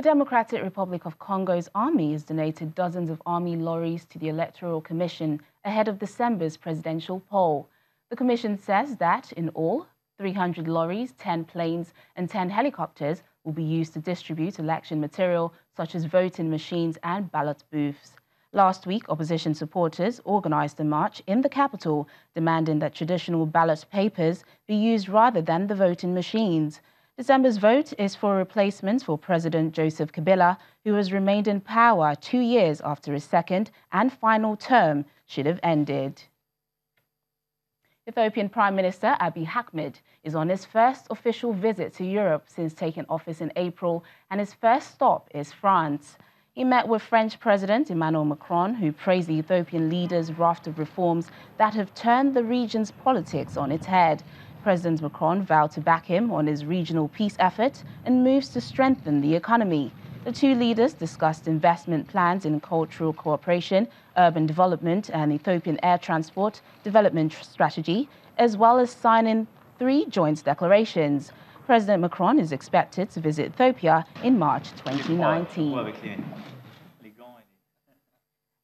The Democratic Republic of Congo's army has donated dozens of army lorries to the Electoral Commission ahead of December's presidential poll. The commission says that, in all, 300 lorries, 10 planes and 10 helicopters will be used to distribute election material such as voting machines and ballot booths. Last week, opposition supporters organized a march in the capital demanding that traditional ballot papers be used rather than the voting machines. December's vote is for replacements for President Joseph Kabila, who has remained in power 2 years after his second and final term should have ended. Ethiopian Prime Minister Abiy Ahmed is on his first official visit to Europe since taking office in April, and his first stop is France. He met with French President Emmanuel Macron, who praised the Ethiopian leader's raft of reforms that have turned the region's politics on its head. President Macron vowed to back him on his regional peace effort and moves to strengthen the economy. The two leaders discussed investment plans in cultural cooperation, urban development, and Ethiopian air transport development strategy, as well as signing 3 joint declarations. President Macron is expected to visit Ethiopia in March 2019.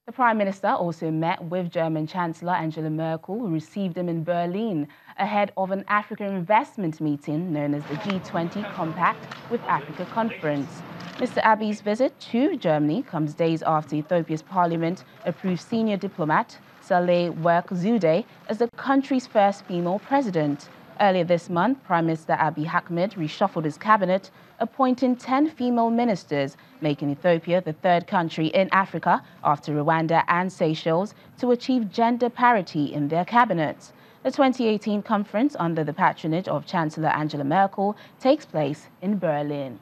The Prime Minister also met with German Chancellor Angela Merkel, who received him in Berlin ahead of an African investment meeting known as the G20 Compact with Africa Conference. Mr. Abiy's visit to Germany comes days after Ethiopia's parliament approved senior diplomat Saleh Work Zewde as the country's first female president. Earlier this month, Prime Minister Abiy Ahmed reshuffled his cabinet, appointing 10 female ministers, making Ethiopia the 3rd country in Africa after Rwanda and Seychelles to achieve gender parity in their cabinets. The 2018 conference, under the patronage of Chancellor Angela Merkel, takes place in Berlin.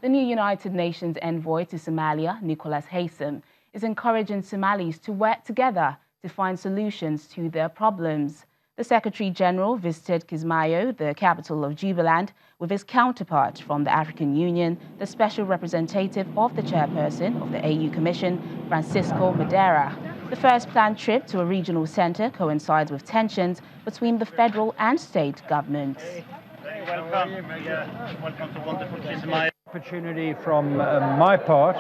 The new United Nations envoy to Somalia, Nicholas Haysom, is encouraging Somalis to work together to find solutions to their problems. The Secretary-General visited Kismayo, the capital of Jubaland, with his counterpart from the African Union, the Special Representative of the Chairperson of the AU Commission, Francisco Madera. The first planned trip to a regional center coincides with tensions between the federal and state governments. Welcome. Welcome to wonderful Kismayo. Opportunity from my part,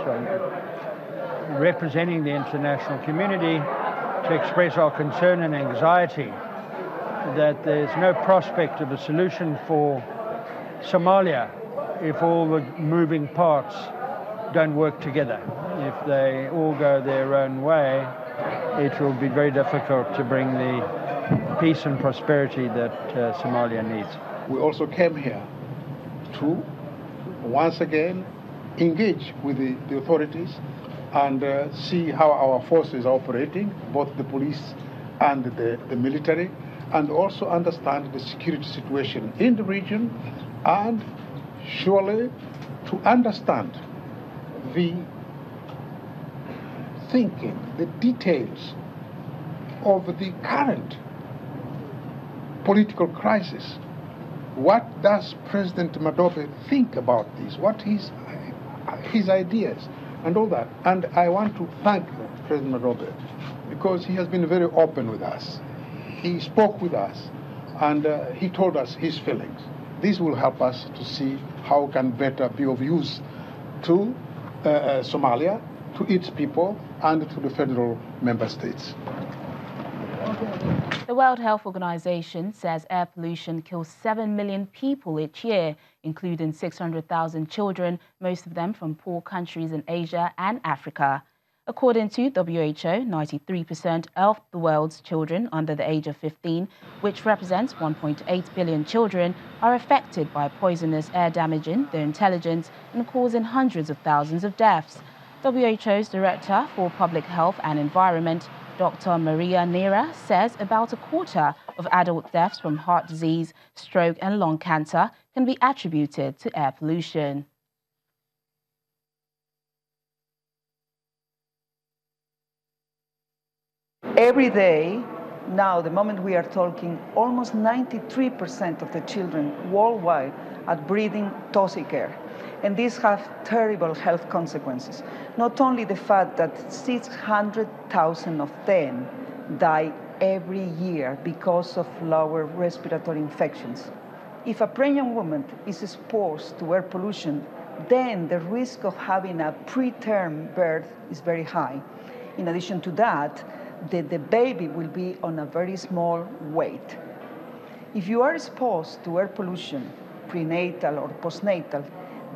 representing the international community, to express our concern and anxiety that there's no prospect of a solution for Somalia if all the moving parts don't work together. If they all go their own way, it will be very difficult to bring the peace and prosperity that Somalia needs. We also came here to once again engage with the authorities and see how our forces are operating, both the police and the military, and also understand the security situation in the region, and surely to understand the thinking, the details of the current political crisis. What does President Madobe think about this? What his ideas and all that? And I want to thank President Madobe because he has been very open with us. He spoke with us and he told us his feelings. This will help us to see how we can better be of use to Somalia, to its people, and to the federal member states. The World Health Organization says air pollution kills 7 million people each year, including 600,000 children, most of them from poor countries in Asia and Africa. According to WHO, 93% of the world's children under the age of 15, which represents 1.8 billion children, are affected by poisonous air damaging their intelligence and causing hundreds of thousands of deaths. WHO's Director for Public Health and Environment, Dr. Maria Neira, says about a quarter of adult deaths from heart disease, stroke and lung cancer can be attributed to air pollution. Every day, now, the moment we are talking, almost 93% of the children worldwide are breathing toxic air. And these have terrible health consequences. Not only the fact that 600,000 of them die every year because of lower respiratory infections. If a pregnant woman is exposed to air pollution, then the risk of having a preterm birth is very high. In addition to that, the baby will be on a very small weight. If you are exposed to air pollution, prenatal or postnatal,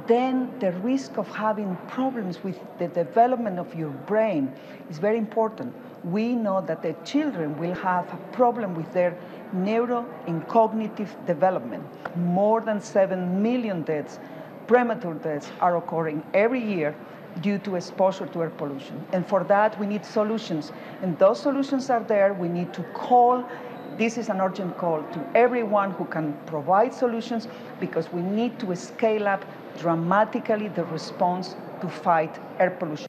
then the risk of having problems with the development of your brain is very important. We know that the children will have a problem with their neuro and cognitive development. More than 7 million deaths, premature deaths, are occurring every year due to exposure to air pollution. And for that, we need solutions. And those solutions are there. We need to call. This is an urgent call to everyone who can provide solutions, because we need to scale up dramatically the response to fight air pollution.